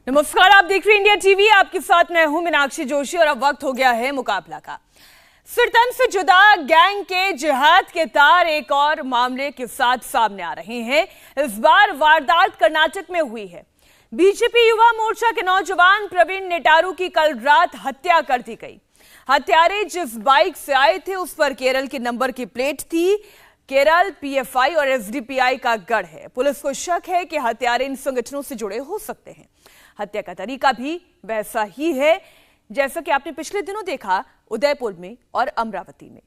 नमस्कार, आप देख रहे हैं इंडिया टीवी। आपके साथ मैं हूं मीनाक्षी जोशी और अब वक्त हो गया है मुकाबला का। सिरतन से जुदा गैंग के जिहाद के तार एक और मामले के साथ सामने आ रहे हैं। इस बार वारदात कर्नाटक में हुई है। बीजेपी युवा मोर्चा के नौजवान प्रवीण नेटारू की कल रात हत्या कर दी गई। हत्यारे जिस बाइक से आए थे उस पर केरल के नंबर की प्लेट थी। केरल पीएफआई और एसडीपीआई का गढ़ है। पुलिस को शक है कि हत्यारे इन संगठनों से जुड़े हो सकते हैं। हत्या का तरीका भी वैसा ही है जैसा कि आपने पिछले दिनों देखा उदयपुर में और अमरावती में।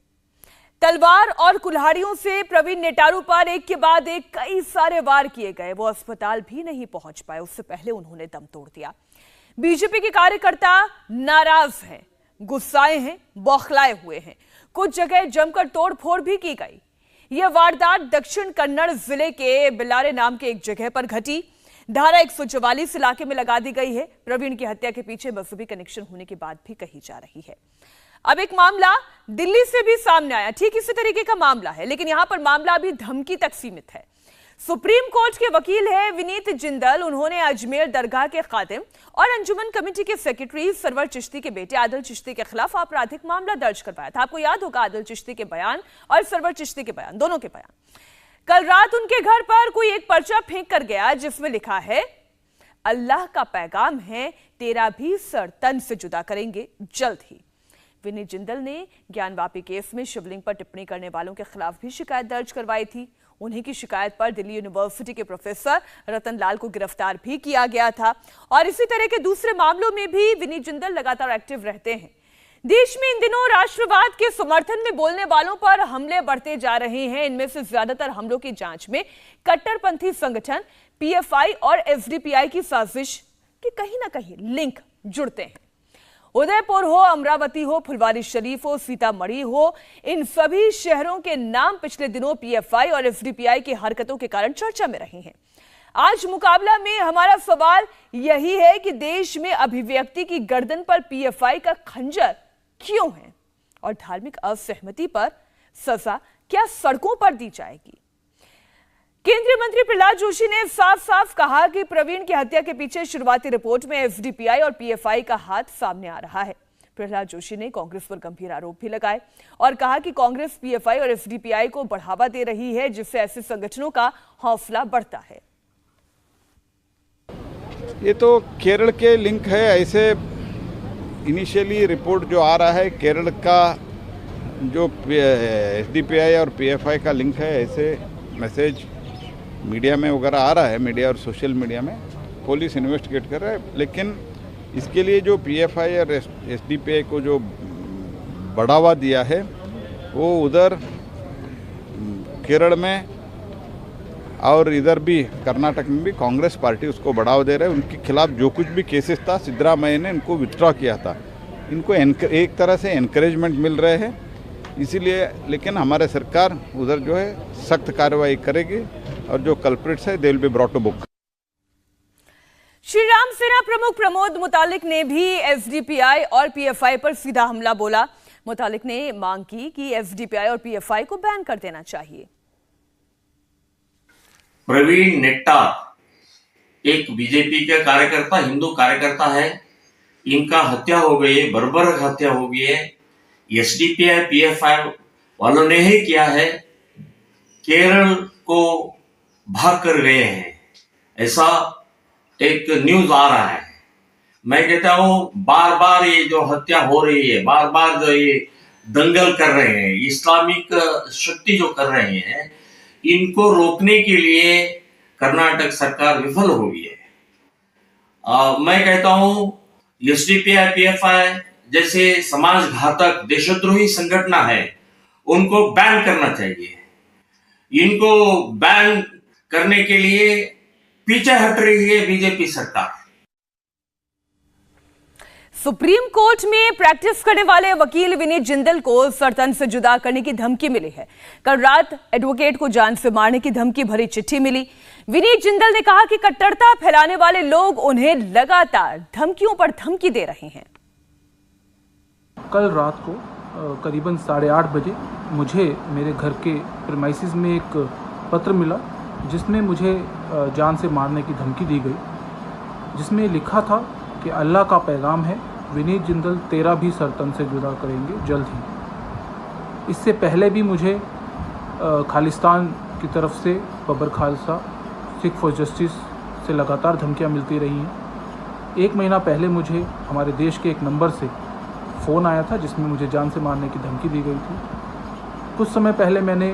तलवार और कुल्हाड़ियों से प्रवीण नेटारू पर एक के बाद एक कई सारे वार किए गए। वो अस्पताल भी नहीं पहुंच पाए, उससे पहले उन्होंने दम तोड़ दिया। बीजेपी के कार्यकर्ता नाराज हैं, गुस्साए हैं, बौखलाए हुए हैं। कुछ जगह जमकर तोड़फोड़ भी की गई। यह वारदात दक्षिण कन्नड़ जिले के बिलारे नाम के एक जगह पर घटी। धारा 144 इलाके में लगा दी गई है। प्रवीण की हत्या के पीछे मजहबी कनेक्शन होने की बात भी कही जा रही है। अब एक मामला दिल्ली से भी सामने आया, ठीक इसी तरीके का मामला है, लेकिन यहां पर मामला अभी धमकी तक सीमित है। सुप्रीम कोर्ट के वकील है विनीत जिंदल। उन्होंने अजमेर दरगाह के खादिम और अंजुमन कमेटी के सेक्रेटरी सरवर चिश्ती के बेटे आदिल चिश्ती के खिलाफ आपराधिक मामला दर्ज करवाया था। आपको याद होगा आदिल चिश्ती के बयान और सरवर चिश्ती के बयान, दोनों के बयान। कल रात उनके घर पर कोई एक पर्चा फेंक कर गया जिसमें लिखा है, अल्लाह का पैगाम है, तेरा भी सर तन से जुदा करेंगे जल्द ही। विनीत जिंदल ने ज्ञानवापी केस में शिवलिंग पर टिप्पणी करने वालों के खिलाफ भी शिकायत दर्ज करवाई थी। उन्हीं की शिकायत पर दिल्ली यूनिवर्सिटी के प्रोफेसर रतन लाल को गिरफ्तार भी किया गया था। और इसी तरह के दूसरे मामलों में भी विनीत जिंदल लगातार एक्टिव रहते हैं। देश में इन दिनों राष्ट्रवाद के समर्थन में बोलने वालों पर हमले बढ़ते जा रहे हैं। इनमें से ज्यादातर हमलों की जांच में कट्टरपंथी संगठन पीएफआई और एसडीपीआई की साजिश के कहीं ना कहीं लिंक जुड़ते हैं। उदयपुर हो, अमरावती हो, फुलवारी शरीफ हो, सीतामढ़ी हो, इन सभी शहरों के नाम पिछले दिनों पीएफआई और एसडीपीआई की हरकतों के कारण चर्चा में रहे हैं। आज मुकाबला में हमारा सवाल यही है कि देश में अभिव्यक्ति की गर्दन पर पीएफआई का खंजर क्यों है और धार्मिक असहमति पर सजा क्या सड़कों पर दी जाएगी। केंद्रीय मंत्री प्रहलाद जोशी ने साफ साफ कहा कि प्रवीण की हत्या के पीछे शुरुआती रिपोर्ट में एसडीपीआई और पीएफआई का हाथ सामने आ रहा है। प्रहलाद जोशी ने कांग्रेस पर गंभीर आरोप भी लगाए और कहा कि कांग्रेस पीएफआई और एसडीपीआई को बढ़ावा दे रही है, जिससे ऐसे संगठनों का हौसला बढ़ता है। ये तो केरल के लिंक है। ऐसे इनिशियली रिपोर्ट जो आ रहा है केरल का जो एसडीपीआई और पीएफआई का लिंक है, ऐसे मैसेज मीडिया में वगैरह आ रहा है, मीडिया और सोशल मीडिया में। पुलिस इन्वेस्टिगेट कर रहा है, लेकिन इसके लिए जो पीएफआई और एसडीपीआई को जो बढ़ावा दिया है वो उधर केरल में और इधर भी कर्नाटक में भी कांग्रेस पार्टी उसको बढ़ावा दे रहे हैं। उनके खिलाफ जो कुछ भी केसेस था सिद्धरामैया ने इनको विथड्रॉ किया था। इनको एक तरह से एनकरेजमेंट मिल रहे हैं इसीलिए, लेकिन हमारे सरकार उधर जो है सख्त कार्रवाई करेगी और जो कल्प्रिट्स है they will be brought to book. Shri Ram Sena प्रमुख प्रमोद मुतालिक ने भी एसडीपीआई और पीएफआई पर सीधा हमला बोला। मुतालिक ने मांग की कि एसडीपीआई और पीएफआई को बैन कर देना चाहिए। प्रवीण नेट्टार एक बीजेपी का कार्यकर्ता, हिंदू कार्यकर्ता है। इनका हत्या हो गई है, बर्बर हत्या हो गई है। एसडीपीआई पीएफआई वालों ने ही किया है। केरल को भाग कर गए हैं, ऐसा एक न्यूज आ रहा है। मैं कहता हूं बार बार ये जो हत्या हो रही है, बार बार जो ये दंगल कर रहे हैं, इस्लामिक शक्ति जो कर रहे हैं, इनको रोकने के लिए कर्नाटक सरकार विफल हो गई है। मैं कहता हूं एसडीपीआई पीएफआई जैसे समाज घातक देशद्रोही संगठन है, उनको बैन करना चाहिए। इनको बैन करने के लिए पीछे हट रही है बीजेपी सरकार। सुप्रीम कोर्ट में प्रैक्टिस करने वाले वकील विनीत जिंदल को सरतन से जुदा करने की धमकी मिली है। कल रात एडवोकेट को जान से मारने की धमकी भरी चिट्ठी मिली। विनीत जिंदल ने कहा कि कट्टरता फैलाने वाले लोग उन्हें लगातार धमकियों पर धमकी दे रहे हैं। कल रात को करीबन 8:30 बजे मुझे मेरे घर के प्रीमाइसिस में एक पत्र मिला जिसमें मुझे जान से मारने की धमकी दी गई। जिसमें लिखा था कि अल्लाह का पैगाम है, विनीत जिंदल तेरा भी सर तन से जुदा करेंगे जल्द ही। इससे पहले भी मुझे खालिस्तान की तरफ से, बबर खालसा, सिख फॉर जस्टिस से लगातार धमकियां मिलती रही हैं। 1 महीना पहले मुझे हमारे देश के एक नंबर से फ़ोन आया था जिसमें मुझे जान से मारने की धमकी दी गई थी। कुछ समय पहले मैंने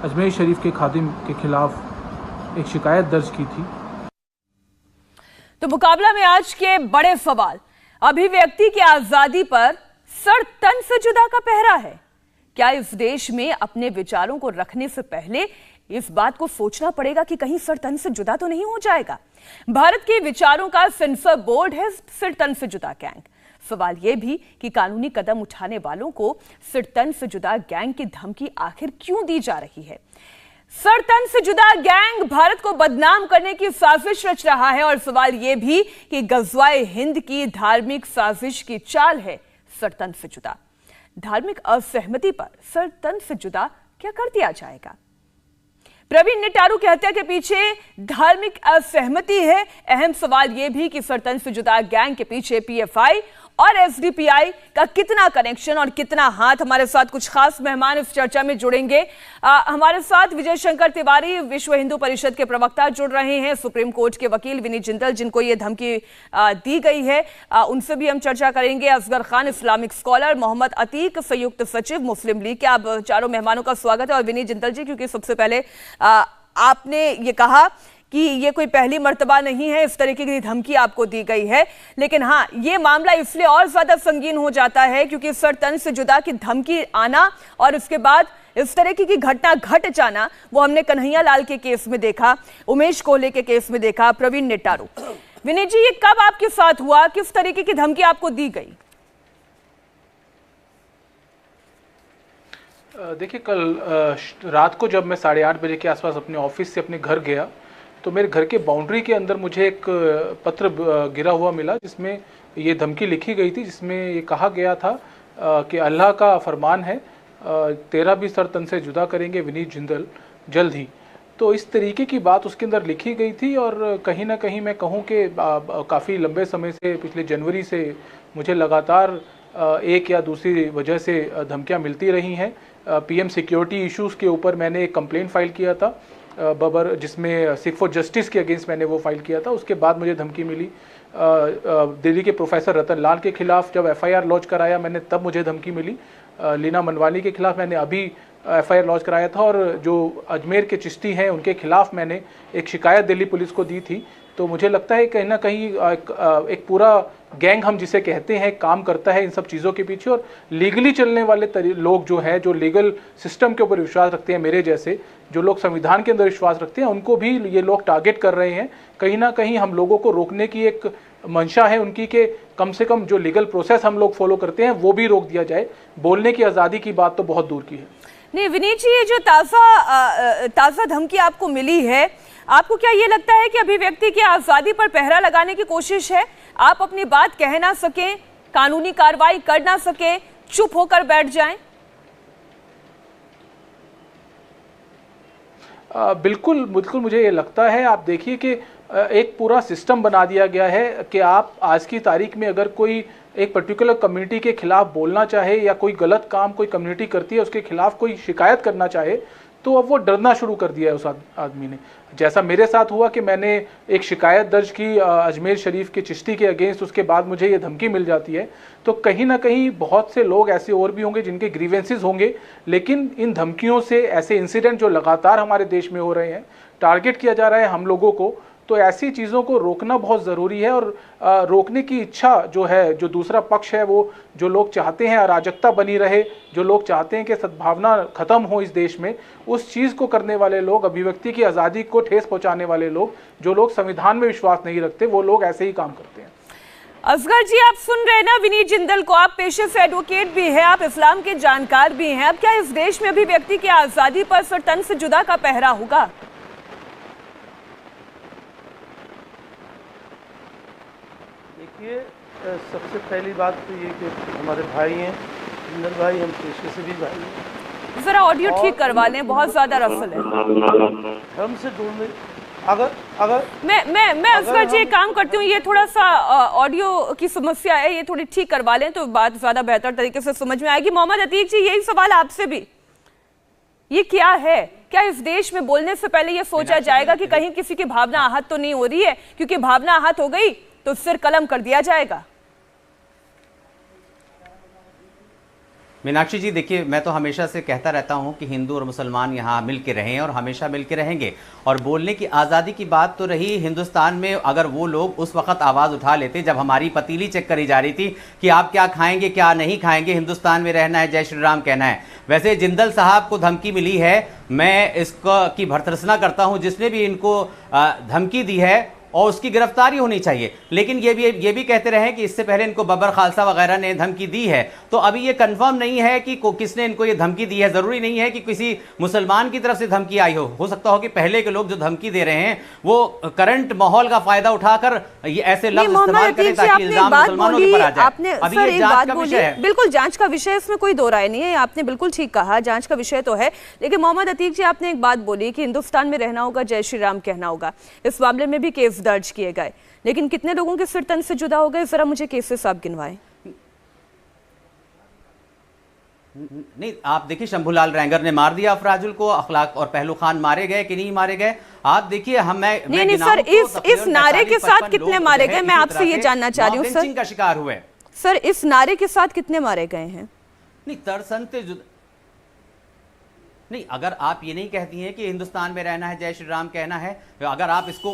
अजमेर शरीफ के खादिम के खिलाफ एक शिकायत दर्ज की थी। तो मुकाबला में आज के बड़े सवाल, अभिव्यक्ति की आजादी पर सर तन से जुदा का पहरा है। क्या इस देश में अपने विचारों को रखने से पहले इस बात को सोचना पड़ेगा कि कहीं सर तन से जुदा तो नहीं हो जाएगा? भारत के विचारों का सेंसर बोर्ड है सिर तन से जुदा गैंग। सवाल यह भी कि कानूनी कदम उठाने वालों को सिर तन से जुदा गैंग की धमकी आखिर क्यों दी जा रही है? सर तन से जुदा गैंग भारत को बदनाम करने की साजिश रच रहा है और सवाल यह भी कि गज़वाए हिंद की धार्मिक साजिश की चाल है सर तन से जुदा। धार्मिक असहमति पर सर तन से जुदा क्या कर दिया जाएगा? प्रवीण निटारू की हत्या के पीछे धार्मिक असहमति है। अहम सवाल यह भी कि सर तन से जुदा गैंग के पीछे पीएफआई और एसडीपीआई का कितना कनेक्शन और कितना हाथ। हमारे साथ कुछ खास मेहमान इस चर्चा में जुड़ेंगे। हमारे साथ विजय शंकर तिवारी, विश्व हिंदू परिषद के प्रवक्ता जुड़ रहे हैं, सुप्रीम कोर्ट के वकील विनीत जिंदल जिनको ये धमकी दी गई है उनसे भी हम चर्चा करेंगे। असगर खान, इस्लामिक स्कॉलर, मोहम्मद अतीक, संयुक्त सचिव मुस्लिम लीग के। आप चारों मेहमानों का स्वागत है। और विनीत जिंदल जी, क्योंकि सबसे पहले आपने ये कहा कि ये कोई पहली मर्तबा नहीं है इस तरीके की धमकी आपको दी गई है, लेकिन हाँ, ये मामला इसलिए और ज्यादा संगीन हो जाता है क्योंकि सर तन से जुदा की धमकी आना और उसके बाद इस तरीके की घटना घट जाना, वो हमने कन्हैया लाल के केस में देखा, उमेश कोहले के केस में देखा। प्रवीण निटारू, विनीत जी, ये कब आपके साथ हुआ? किस तरीके की धमकी आपको दी गई? देखिए, कल रात को जब मैं 8:30 बजे के आसपास अपने ऑफिस से अपने घर गया तो मेरे घर के बाउंड्री के अंदर मुझे एक पत्र गिरा हुआ मिला जिसमें ये धमकी लिखी गई थी, जिसमें ये कहा गया था कि अल्लाह का फरमान है, तेरा भी सर तन से जुदा करेंगे विनीत जिंदल जल्द ही। तो इस तरीके की बात उसके अंदर लिखी गई थी और कहीं ना कहीं मैं कहूँ कि काफ़ी लंबे समय से, पिछले जनवरी से मुझे लगातार एक या दूसरी वजह से धमकियाँ मिलती रही हैं। पीएम सिक्योरिटी इश्यूज़ के ऊपर मैंने एक कंप्लेंट फाइल किया था बबर, जिसमें सिख फॉर जस्टिस के अगेंस्ट मैंने वो फाइल किया था। उसके बाद मुझे धमकी मिली दिल्ली के प्रोफेसर रतन लाल के खिलाफ, जब एफआईआर लॉन्च कराया मैंने तब मुझे धमकी मिली। लीना मनवानी के खिलाफ मैंने अभी एफआईआर लॉन्च कराया था और जो अजमेर के चिश्ती हैं उनके खिलाफ मैंने एक शिकायत दिल्ली पुलिस को दी थी। तो मुझे लगता है कहीं ना कहीं एक पूरा गैंग हम जिसे कहते हैं काम करता है इन सब चीज़ों के पीछे, और लीगली चलने वाले लोग जो हैं, जो लीगल सिस्टम के ऊपर विश्वास रखते हैं, मेरे जैसे जो लोग संविधान के अंदर विश्वास रखते हैं, उनको भी ये लोग टारगेट कर रहे हैं। कहीं ना कहीं हम लोगों को रोकने की एक मंशा है उनकी कि कम से कम जो लीगल प्रोसेस हम लोग फॉलो करते हैं वो भी रोक दिया जाए। बोलने की आज़ादी की बात तो बहुत दूर की है। नहीं विनीत जी, ये जो ताज़ा धमकी आपको मिली है, आपको क्या ये लगता है कि अभिव्यक्ति की आज़ादी पर पहरा लगाने की कोशिश है? आप अपनी बात कह ना सकें, कानूनी कार्रवाई कर ना सकें, चुप होकर बैठ जाएं? बिल्कुल मुझे ये लगता है। आप देखिए कि एक पूरा सिस्टम बना दिया गया है कि आप आज की तारीख में अगर कोई एक पर्टिकुलर कम्युनिटी के खिलाफ बोलना चाहे या कोई गलत काम कोई कम्युनिटी करती है उसके खिलाफ कोई शिकायत करना चाहे तो अब वो डरना शुरू कर दिया है उस आदमी ने। जैसा मेरे साथ हुआ कि मैंने एक शिकायत दर्ज की अजमेर शरीफ के चिश्ती के अगेंस्ट, उसके बाद मुझे ये धमकी मिल जाती है। तो कहीं ना कहीं बहुत से लोग ऐसे और भी होंगे जिनके ग्रीवेंसेस होंगे, लेकिन इन धमकियों से ऐसे इंसिडेंट जो लगातार हमारे देश में हो रहे हैं, टारगेट किया जा रहा है हम लोगों को, तो ऐसी चीज़ों को रोकना बहुत ज़रूरी है। और रोकने की इच्छा जो है, जो दूसरा पक्ष है, वो जो लोग चाहते हैं अराजकता बनी रहे, जो लोग चाहते हैं कि सद्भावना ख़त्म हो इस देश में, उस चीज़ को करने वाले लोग, अभिव्यक्ति की आज़ादी को ठेस पहुंचाने वाले लोग, जो लोग संविधान में विश्वास नहीं रखते, वो लोग ऐसे ही काम करते हैं। असगर जी, आप सुन रहे हैं ना विनीत जिंदल को, आप पेशे से एडवोकेट भी हैं, आप इस्लाम के जानकार भी हैं। अब क्या इस देश में अभिव्यक्ति की आज़ादी पर सर तन से जुदा का पहरा होगा? देखिए, सबसे पहली बात तो ये कि हमारे भाई हैं, जिंदल भाई, हम पेशे से भी भाई हैं। जरा ऑडियो ठीक करवा लें, बहुत ज्यादा रफल है। धर्म से अगर मैं असगर जी एक काम करती हूँ, ये थोड़ा सा ऑडियो की समस्या है, ये थोड़ी ठीक करवा लें तो बात ज्यादा बेहतर तरीके से समझ में आएगी। मोहम्मद अतीक जी, यही सवाल आपसे भी, ये क्या है? क्या इस देश में बोलने से पहले ये सोचा जाएगा कि कहीं किसी की भावना आहत तो नहीं हो रही है? क्योंकि भावना आहत हो गई तो सिर कलम कर दिया जाएगा। मीनाक्षी जी देखिए, मैं तो हमेशा से कहता रहता हूं कि हिंदू और मुसलमान यहाँ मिल के रहें और हमेशा मिल के रहेंगे। और बोलने की आज़ादी की बात तो रही हिंदुस्तान में, अगर वो लोग उस वक्त आवाज़ उठा लेते जब हमारी पतीली चेक करी जा रही थी कि आप क्या खाएंगे क्या नहीं खाएंगे, हिंदुस्तान में रहना है, जय श्री राम कहना है। वैसे जिंदल साहब को धमकी मिली है, मैं इसको की भर्त्सना करता हूँ जिसने भी इनको धमकी दी है, और उसकी गिरफ्तारी होनी चाहिए। लेकिन ये भी कहते रहे कि इससे पहले इनको बबर खालसा वगैरह ने धमकी दी है, तो अभी ये कंफर्म नहीं है कि किसने इनको ये धमकी दी है। जरूरी नहीं है कि किसी मुसलमान की तरफ से धमकी आई हो सकता हो कि पहले के लोग जो धमकी दे रहे हैं वो करंट माहौल का फायदा उठाकर ये ऐसे लफ्ज इस्तेमाल करें ताकि इल्जाम मुसलमानों के ऊपर आ जाए। अभी ये जांच का विषय है। बिल्कुल जांच का विषय, इसमें कोई दो राय नहीं है, आपने बिल्कुल ठीक कहा, जांच का विषय तो है। लेकिन मोहम्मद अतीक जी, आपने एक बात बोली कि हिंदुस्तान में रहना होगा, जय श्री राम कहना होगा। इस मामले में भी केस दर्ज किए गए, लेकिन कितने लोगों के सिर तन से जुदा हो गए, जरा मुझे केसेस आप गिनवाएं। नहीं, आप देखिए शंभूलाल रैंगर ने मार दिया अफराजुल को, अखलाक और पहलू खान मारे गए कि नहीं मारे गए, आप देखिए। नहीं सर, इस नारे के साथ कितने मारे गए, मैं आपसे ये जानना चाह रही हूँ सर। का शिकार हुए सर, इस नारे के साथ कितने मारे गए हैं? नहीं, तरसनते नहीं, अगर आप ये नहीं कहती हैं कि हिंदुस्तान में रहना है, जय श्री राम कहना है, अगर आप इसको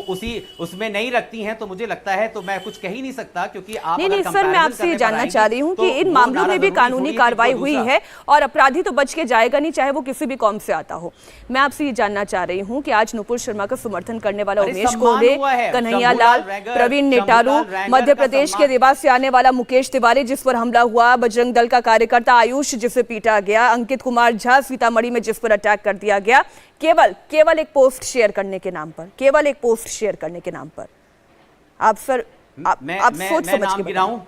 उसमें नहीं रखती हैं तो मुझे लगता है तो मैं कुछ कह ही नहीं सकता। क्योंकि आप नहीं सर, मैं आपसे ये जानना चाह रही हूँ कि इन मामलों में भी कानूनी कार्रवाई हुई है और अपराधी तो बच के जाएगा नहीं, चाहे वो किसी भी कौम से आता हो। मैं आपसे ये जानना चाह रही हूँ कि आज नुपुर शर्मा का समर्थन करने वाला उमेश कोहले, कन्हैया लाल, प्रवीण नेटारू, मध्य प्रदेश के रीवा से आने वाला मुकेश तिवारी जिस पर हमला हुआ, बजरंग दल का कार्यकर्ता आयुष जिसे पीटा गया, अंकित कुमार झा सीतामढ़ी में जिस पर अटैक कर दिया गया, केवल एक पोस्ट शेयर करने के नाम पर, केवल एक पोस्ट शेयर करने के नाम पर। आप सर, आप सोच समझ के गिनाऊं?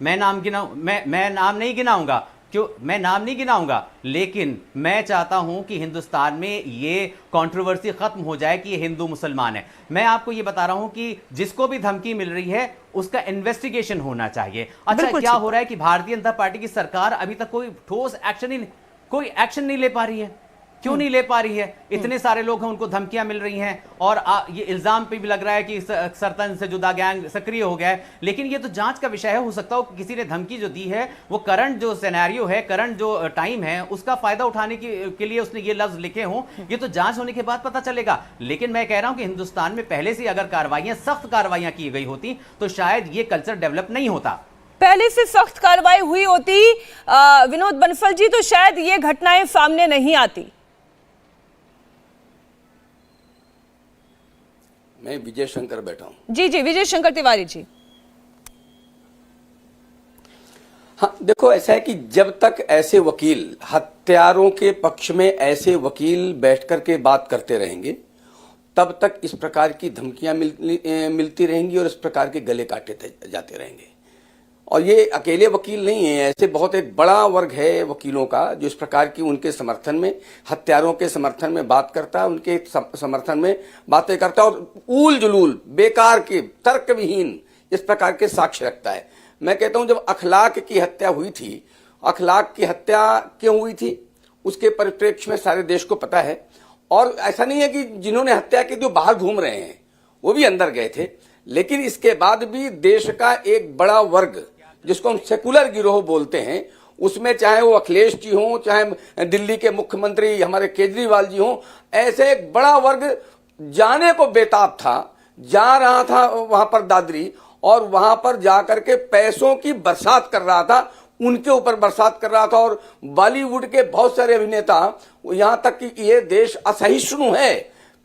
मैं नाम नहीं गिनाऊंगा, क्यों? मैं नाम नहीं गिनाऊंगा, लेकिन मैं चाहता हूं कि हिंदुस्तान में ये कंट्रोवर्सी खत्म हो जाए कि ये हिंदू मुसलमान है। मैं आपको ये बता रहा हूं कि जिसको भी धमकी मिल रही है उसका इन्वेस्टिगेशन होना चाहिए। अच्छा, क्या हो रहा है कि भारतीय जनता पार्टी की सरकार अभी तक कोई ठोस एक्शन नहीं ले पा रही है। क्यों नहीं ले पा रही है? इतने सारे लोग हैं, उनको धमकियां मिल रही हैं और ये इल्जाम पे भी लग रहा है कि सरतन से जुदा गैंग सक्रिय हो गया है। लेकिन ये तो जांच का विषय है। हो सकता हो कि किसी ने धमकी जो दी है वो करंट जो सिनेरियो है, करंट जो टाइम है, उसका फायदा उठाने के लिए उसने ये लफ्ज लिखे हों। ये तो जांच होने के बाद पता चलेगा। लेकिन मैं कह रहा हूं कि हिंदुस्तान में पहले से अगर कार्रवाइयां, सख्त कार्रवाइयां की गई होती तो शायद ये कल्चर डेवलप नहीं होता। पहले से सख्त कार्रवाई हुई होती विनोद बंसल जी, तो शायद ये घटनाएं सामने नहीं आती। मैं विजय शंकर बैठा हूं। जी, विजय शंकर तिवारी जी। हाँ, देखो, ऐसा है कि जब तक ऐसे वकील, हत्यारों के पक्ष में ऐसे वकील बैठ कर के बात करते रहेंगे, तब तक इस प्रकार की धमकियां मिलती रहेंगी और इस प्रकार के गले काटे जाते रहेंगे। और ये अकेले वकील नहीं है, ऐसे बहुत एक बड़ा वर्ग है वकीलों का जो इस प्रकार की उनके समर्थन में, हत्यारों के समर्थन में बात करता है, उनके समर्थन में बातें करता है और ऊल जुलूल, बेकार के, तर्क विहीन इस प्रकार के साक्ष्य रखता है। मैं कहता हूं, जब अखलाक की हत्या हुई थी, अखलाक की हत्या क्यों हुई थी उसके परिप्रेक्ष्य में सारे देश को पता है। और ऐसा नहीं है कि जिन्होंने हत्या की जो बाहर घूम रहे हैं वो भी अंदर गए थे, लेकिन इसके बाद भी देश का एक बड़ा वर्ग जिसको हम सेकुलर गिरोह बोलते हैं, उसमें चाहे वो अखिलेश जी हों, चाहे दिल्ली के मुख्यमंत्री हमारे केजरीवाल जी हों, ऐसे एक बड़ा वर्ग जाने को बेताब था, जा रहा था वहां पर दादरी और वहां पर जाकर के पैसों की बरसात कर रहा था, उनके ऊपर बरसात कर रहा था। और बॉलीवुड के बहुत सारे अभिनेता, यहां तक कि ये देश असहिष्णु है,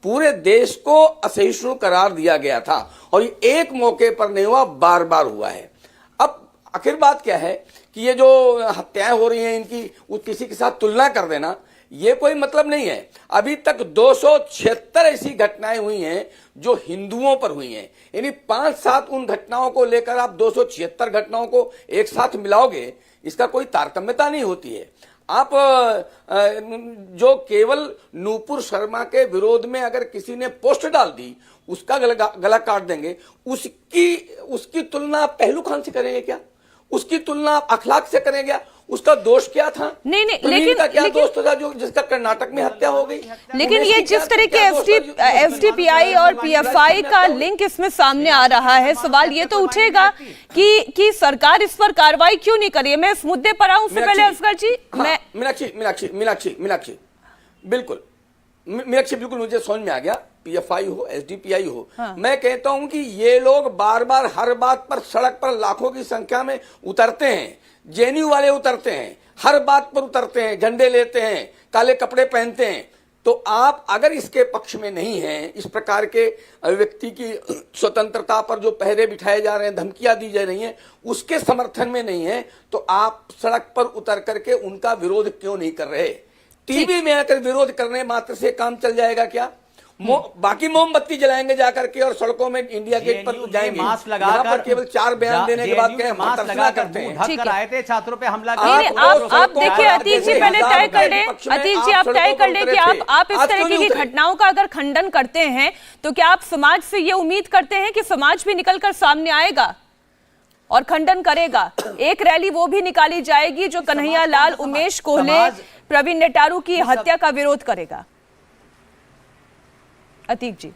पूरे देश को असहिष्णु करार दिया गया था और ये एक मौके पर नहीं हुआ, बार बार हुआ है। अब आखिर बात क्या है कि ये जो हत्याएं हो रही हैं इनकी किसी के साथ तुलना कर देना ये कोई मतलब नहीं है। अभी तक 276 ऐसी घटनाएं हुई हैं जो हिंदुओं पर हुई हैं, यानी 5-7 उन घटनाओं को लेकर आप 276 घटनाओं को एक साथ मिलाओगे, इसका कोई तारतम्यता नहीं होती है। आप जो केवल नुपुर शर्मा के विरोध में अगर किसी ने पोस्ट डाल दी, उसका गला काट देंगे, उसकी तुलना पहलू खान से करेंगे क्या? उसकी तुलना अखलाक से करेंगे क्या? उसका दोष क्या था? नहीं, लेकिन का क्या दोष था जो जिसका कर्नाटक में हत्या हो गई? लेकिन ये जिस तरह के एसडीपीआई और पीएफआई का लिंक इसमें सामने आ रहा है, सवाल ये तो उठेगा कि सरकार इस पर कार्रवाई क्यों नहीं करी है। मैं इस मुद्दे पर आऊं, उससे पहले असगर जी, मैं मीनाक्षी बिल्कुल मुझे समझ में आ गया। पीएफआई हो, एसडीपीआई हो, मैं कहता हूं कि ये लोग बार बार हर बात पर सड़क पर लाखों की संख्या में उतरते हैं, जेएनयू वाले उतरते हैं, हर बात पर उतरते हैं, झंडे लेते हैं, काले कपड़े पहनते हैं। तो आप अगर इसके पक्ष में नहीं हैं, इस प्रकार के व्यक्ति की स्वतंत्रता पर जो पहरे बिठाए जा रहे हैं, धमकियां दी जा रही हैं, उसके समर्थन में नहीं है, तो आप सड़क पर उतर करके उनका विरोध क्यों नहीं कर रहे? टीवी में आकर विरोध करने मात्र से काम चल जाएगा क्या? बाकी मोमबत्ती जलाएंगे जाकर के और सड़कों में इंडिया गेट पर जाएंगे, मास्क लगाकर केवल 4 बयान देने के बाद मास्क लगाकर ढककर आए थे, छात्रों पे हमला किया। आप देखिए अतीक जी, पहले तय कर लें, अतीक जी आप तय कर लें कि आप इस तरीके की घटनाओं का अगर खंडन करते हैं तो क्या आप समाज से ये उम्मीद करते हैं कि समाज भी निकलकर सामने आएगा और खंडन करेगा? एक रैली वो भी निकाली जाएगी जो कन्हैया लाल, उमेश कोहले, प्रवीण नेटारू की हत्या का विरोध करेगा। अतीक जी,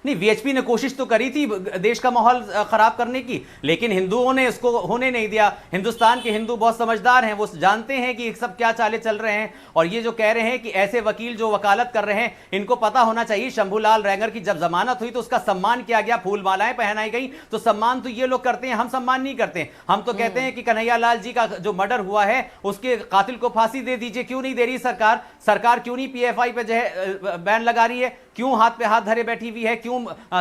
नहीं, वीएचपी ने कोशिश तो करी थी देश का माहौल खराब करने की, लेकिन हिंदुओं ने इसको होने नहीं दिया। हिंदुस्तान के हिंदू बहुत समझदार हैं, वो जानते हैं कि सब क्या चाले चल रहे हैं। और ये जो कह रहे हैं कि ऐसे वकील जो वकालत कर रहे हैं, इनको पता होना चाहिए शंभूलाल रैंगर की जब जमानत हुई तो उसका सम्मान किया गया, फूल मालाएं पहनाई गई। तो सम्मान तो ये लोग करते हैं, हम सम्मान नहीं करते। हम तो कहते हैं कि कन्हैया लाल जी का जो मर्डर हुआ है उसके कातिल को फांसी दे दीजिए। क्यों नहीं दे रही सरकार? सरकार क्यों नहीं पीएफआई पे जो है बैन लगा रही है? क्यों हाथ पे हाथ धरे बैठी हुई है? क्यों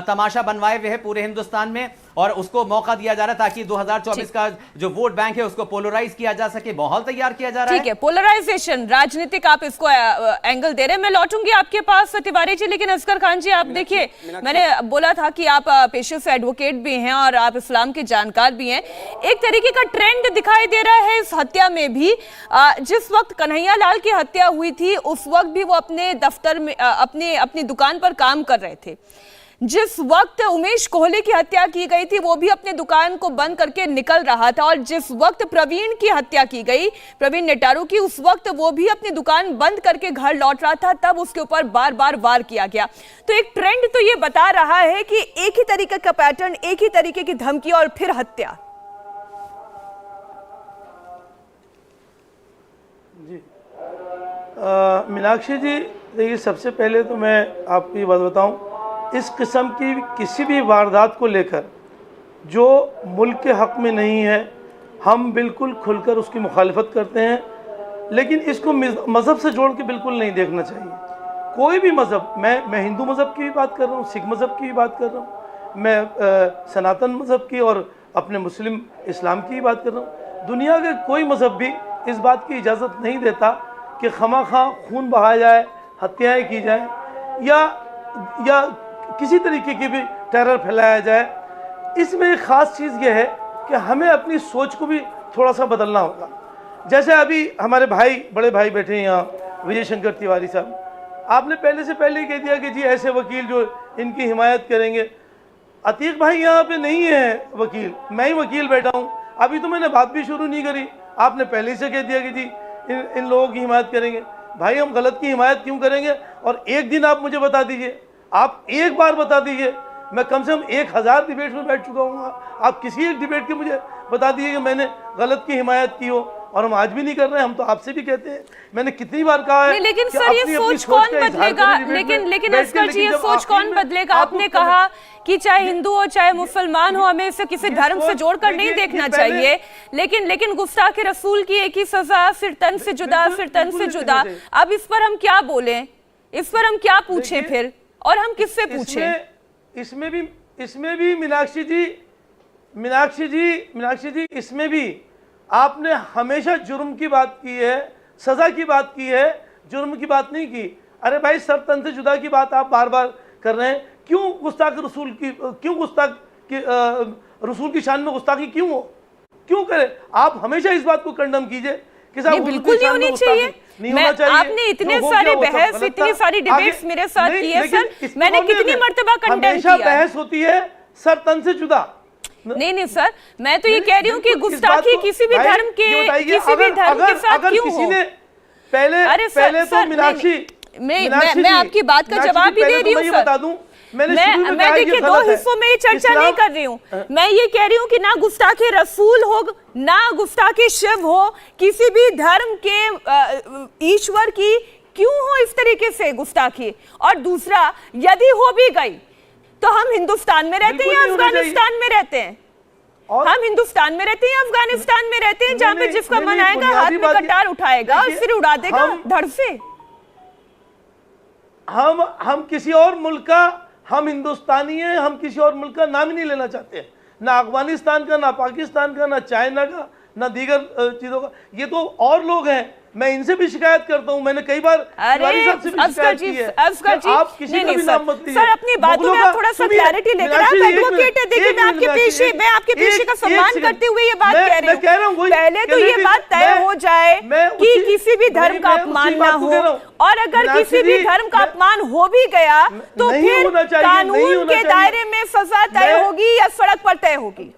तमाशा बनवाए हुए है पूरे हिंदुस्तान में? और उसको मौका दिया जा रहा है ताकि 2024 का जो वोट बैंक है उसको पोलराइज किया जा सके। माहौल तैयार किया जा रहा है। ठीक है, पोलराइजेशन राजनीतिक आप इसको एंगल दे रहे हैं। मैं लौटूंगी आपके पास तिवारी जी, लेकिन असगर खान जी, आप देखिए, मैंने बोला था कि आप पेशे से एडवोकेट भी हैं और आप इस्लाम के जानकार भी हैं। एक तरीके का ट्रेंड दिखाई दे रहा है इस हत्या में भी। जिस वक्त कन्हैया लाल की हत्या हुई थी उस वक्त भी वो अपने दफ्तर में अपनी दुकान पर काम कर रहे थे। जिस वक्त उमेश कोहले की हत्या की गई थी वो भी अपने दुकान को बंद करके निकल रहा था, और जिस वक्त प्रवीण की हत्या की गई, प्रवीण नेटारू की, उस वक्त वो भी अपनी दुकान बंद करके घर लौट रहा था, तब उसके ऊपर बार बार वार किया गया। तो एक ट्रेंड तो ये बता रहा है कि एक ही तरीके का पैटर्न, एक ही तरीके की धमकी और फिर हत्या। जी मीनाक्षी जी, देखिए सबसे पहले तो मैं आपको ये बात बताऊं, इस किस्म की किसी भी वारदात को लेकर जो मुल्क के हक़ में नहीं है, हम बिल्कुल खुलकर उसकी मुखालिफत करते हैं। लेकिन इसको मज़हब से जोड़ के बिल्कुल नहीं देखना चाहिए। कोई भी मज़हब, मैं हिंदू मज़हब की भी बात कर रहा हूँ, सिख मज़हब की भी बात कर रहा हूँ, मैं सनातन मज़हब की और अपने मुस्लिम इस्लाम की भी बात कर रहा हूँ। दुनिया के कोई मज़हब भी इस बात की इजाज़त नहीं देता कि खमा-खा खून बहाया जाए, हत्याएँ की जाएँ या किसी तरीके की भी टेरर फैलाया जाए। इसमें एक ख़ास चीज़ यह है कि हमें अपनी सोच को भी थोड़ा सा बदलना होगा। जैसे अभी हमारे भाई, बड़े भाई बैठे हैं यहाँ, विजय शंकर तिवारी साहब, आपने पहले से पहले ही कह दिया कि जी ऐसे वकील जो इनकी हिमायत करेंगे। अतीक भाई यहाँ पे नहीं है वकील, मैं ही वकील बैठा हूँ। अभी तो मैंने बात भी शुरू नहीं करी, आपने पहले से कह दिया कि जी इन लोगों की हिमायत करेंगे। भाई हम गलत की हिमायत क्यों करेंगे? और एक दिन आप मुझे बता दीजिए, आप एक बार बता दीजिए, मैं कम से कम 1000 डिबेट में बैठ चुका हूँ, आप किसी एक डिबेट के मुझे बता दीजिए कि मैंने गलत की हिमायत की हो। और हम आज भी नहीं कर रहे हैं, हम तो आपसे भी कहते हैं, मैंने कितनी बार कहा है। लेकिन सर ये सोच कौन बदलेगा? लेकिन असगर जी ये सोच कौन बदलेगा? आपने कहा कि चाहे हिंदू हो चाहे मुसलमान हो, हमें इसे किसी धर्म से जोड़कर नहीं देखना चाहिए। लेकिन गुस्ताखे रसूल की एक ही सजा, सिर तन से जुदा, सिर तन से जुदा। अब इस पर हम क्या बोलें, इस पर हम क्या पूछें फिर, और हम किससे पूछें? इसमें भी मीनाक्षी जी, इसमें भी आपने हमेशा जुर्म की बात की है, सजा की बात की है, जुर्म की बात नहीं की। अरे भाई, सर तन से जुदा की बात आप बार बार कर रहे हैं। क्यों रसूल की शान में गुस्ताखी क्यों हो? क्यों करें? आप हमेशा इस बात को कंडम कीजिए कि साहब बिल्कुल नहीं होनी चाहिए। आपने इतने सारे बहस, इतनी सारी डिबेट्स मेरे साथ की है सर, मैंने कितनी मर्तबा कंडेम किया। बहस होती है सर तन से जुदा। नहीं सर, मैं तो ये कह रही हूँ कि गुस्ताखी किसी भी धर्म के साथ क्यों हो। पहले तो मीनाक्षी, मैं आपकी बात का जवाब भी दे रही हूँ सर। मैं देखिए दो हिस्सों में ये चर्चा नहीं कर रही हूँ, मैं ये कह रही हूँ कि ना गुस्ताखे रसूल हो, ना गुस्ताखे शिव हो, किसी भी धर्म के ईश्वर की क्यों हो इस तरीके से गुस्ताखी। और दूसरा, यदि हो भी गई तो हम हिंदुस्तान में रहते हैं या अफगानिस्तान में रहते हैं? हम हिंदुस्तान में रहते हैं, अफगानिस्तान में रहते हैं, जहाँ पे जिसका मन आएगा हाथ में कटार उठाएगा और फिर उड़ा देगा धड़ से। हम किसी और मुल्क का, हम हिंदुस्तानी हैं, हम किसी और मुल्क का नाम ही नहीं लेना चाहते हैं, ना अफगानिस्तान का, ना पाकिस्तान का, ना चाइना का, ना दीगर चीजों का। ये तो और लोग हैं, मैं इनसे भी शिकायत करता हूँ, मैंने कई बार अफसर जी आप किसी का भी नाम मत लीजिए सर, अपनी बातों में आप थोड़ा सा क्लैरिटी लेकर आप एडवोकेट है। देखिए मैं आपके पेशे का सम्मान करते हुए ये बात कह रही हूँ, पहले तो ये बात तय हो जाए कि किसी भी धर्म का अपमान ना हो, और अगर किसी भी धर्म का अपमान हो भी गया तो फिर कानून के दायरे में सजा तय होगी या सड़क पर तय होगी।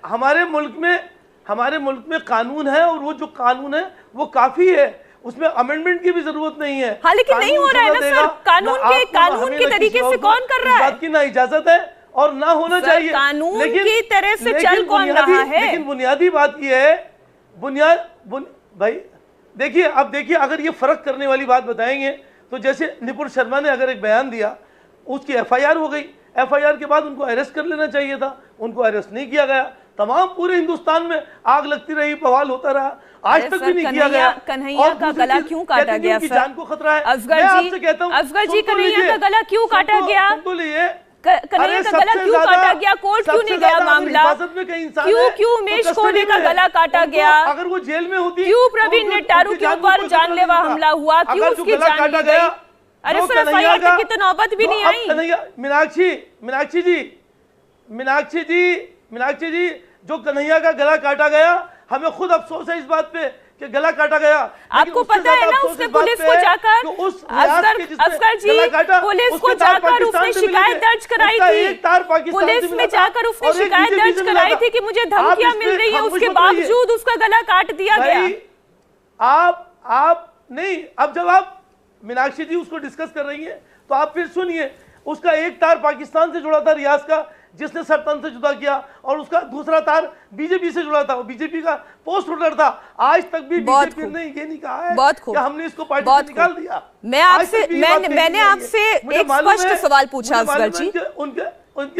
हमारे मुल्क में कानून है, और वो जो कानून है वो काफी है, उसमें अमेंडमेंट की भी जरूरत नहीं है। हाँ, लेकिन नहीं हो रहा है ना सर, कानून के तरीके से कौन कर रहा है? बात की ना इजाजत है और ना होना चाहिए। कानून की तरह से चल कौन रहा है? लेकिन बुनियादी बात ये है, भाई देखिए, अब देखिए, अगर ये फर्क करने वाली बात बताएंगे तो जैसे निपुण शर्मा ने अगर एक बयान दिया, उसकी एफआईआर हो गई, एफआईआर के बाद उनको अरेस्ट कर लेना चाहिए था, उनको अरेस्ट नहीं किया गया। तमाम पूरे हिंदुस्तान में आग लगती रही, बवाल होता रहा, आज तक भी नहीं किया गया। कन्हैया का गला क्यों काटा गया सर? जान को खतरा है। अफजल जी कन्हैया का गला क्यों काटा गया? कन्हैया का गला क्यों काटा गया? कोर्ट क्यों नहीं गया मामला? क्यों उमेश कोहली का गला काटा गया? अगर वो जेल में होती, क्यों प्रवीण नेटारू के ऊपर जानलेवा हमला हुआ? क्यों उसकी जान ली गई? अरे सर, एफआईआर तक की तो नौबत भी नहीं आई। मीनाक्षी जी, जो कन्हैया का गला काटा गया, हमें खुद अफसोस है इस बात पे कि गला काटा गया। आपको पता है ना, उसने पुलिस को जाकर, अफसर जी, पुलिस को जाकर उसने शिकायत दर्ज कराई थी, पुलिस में जाकर उसने शिकायत दर्ज कराई थी कि मुझे धमकियां मिल रही है, उसके बावजूद उसका गला काट दिया गया। आप नहीं, अब जब आप मीनाक्षी जी उसको डिस्कस कर रही है तो आप फिर सुनिए, उसका एक तार पाकिस्तान से जुड़ा था, रियाज का, जिसने सर तन से जुदा किया, और उसका दूसरा तार बीजेपी से जुड़ा था, वो बीजेपी का पोस्ट होल्डर था। आज तक भी बीजेपी ने ये नहीं कहा है कि हमने इसको पार्टी से निकाल दिया। मैंने आपसे एक स्पष्ट सवाल पूछा अफजल जी,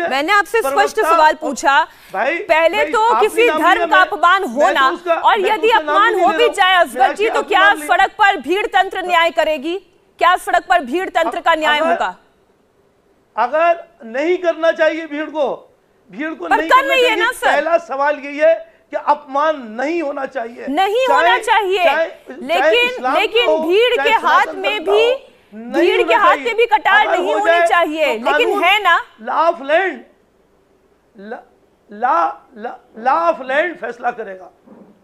मैंने आपसे स्पष्ट सवाल पूछा, पहले तो किसी धर्म का अपमान होना, और यदि अपमान हो भी जाए अफजल जी, तो क्या सड़क पर भीड़ तंत्र न्याय करेगी? क्या सड़क पर भीड़ तंत्र का न्याय होगा? अगर नहीं करना चाहिए भीड़ को नहीं करना चाहिए ना सर। पहला सवाल यही है कि अपमान नहीं होना चाहिए, नहीं होना चाहिए, लेकिन भीड़ के हाथ में भी कटार नहीं होनी चाहिए, लेकिन है ना, लॉ ऑफ लैंड फैसला करेगा,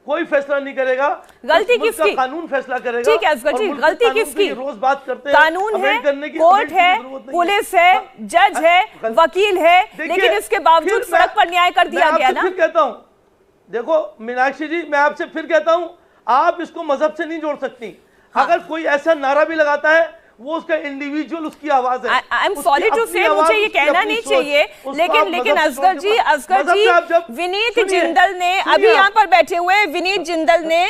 कोई फैसला नहीं करेगा। गलती किसकी? कानून फैसला करेगा। ठीक है अफजल जी, गलती किसकी? रोज बात करते हैं, कानून है, कोर्ट है, पुलिस है, जज है, वकील है, लेकिन इसके बावजूद सड़क पर न्याय कर दिया गया ना। फिर कहता हूं, देखो मीनाक्षी जी, मैं आपसे फिर कहता हूं, आप इसको मजहब से नहीं जोड़ सकती। अगर कोई ऐसा नारा भी लगाता है, वो उसका इंडिविजुअल, उसकी आवाज है। आई एम सॉरी टू से, मुझे ये कहना नहीं चाहिए, लेकिन असगर जी, विनीत जिंदल ने, अभी यहाँ पर बैठे हुए विनीत जिंदल ने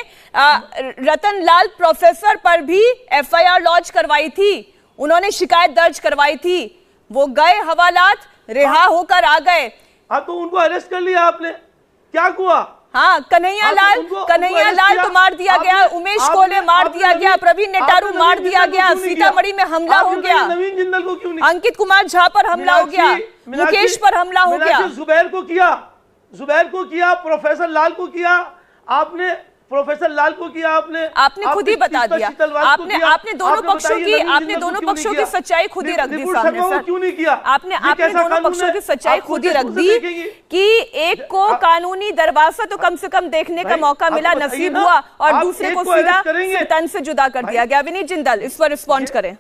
रतन लाल प्रोफेसर पर भी एफआईआर लॉन्च करवाई थी, उन्होंने शिकायत दर्ज करवाई थी, वो गए हवालात, रिहा होकर आ गए। हाँ, तो उनको अरेस्ट कर लिया आपने, क्या हुआ? हाँ, कन्हैया लाल तो मार दिया गया, उमेश कोहली मार दिया गया, प्रवीण नेटारू मार दिया गया, सीतामढ़ी में हमला हो गया, नवीन जिंदल को क्यों नहीं? अंकित कुमार झा पर हमला हो गया, मुकेश पर हमला हो गया, जुबैर को किया, प्रोफेसर लाल को किया, आपने प्रोफेसर लाल को किया आपने खुद ही बता दिया। आपने दोनों पक्षों की सच्चाई खुद ही रख दी सामने सर। क्यों नहीं किया आपने दोनों पक्षों की सच्चाई खुद ही रख दी कि एक को कानूनी दरवाजा तो कम से कम देखने का मौका मिला, नसीब हुआ, और दूसरे को सीधा तन से जुदा कर दिया गया। विनीत जिंदल, इस पर रिस्पॉन्ड करें।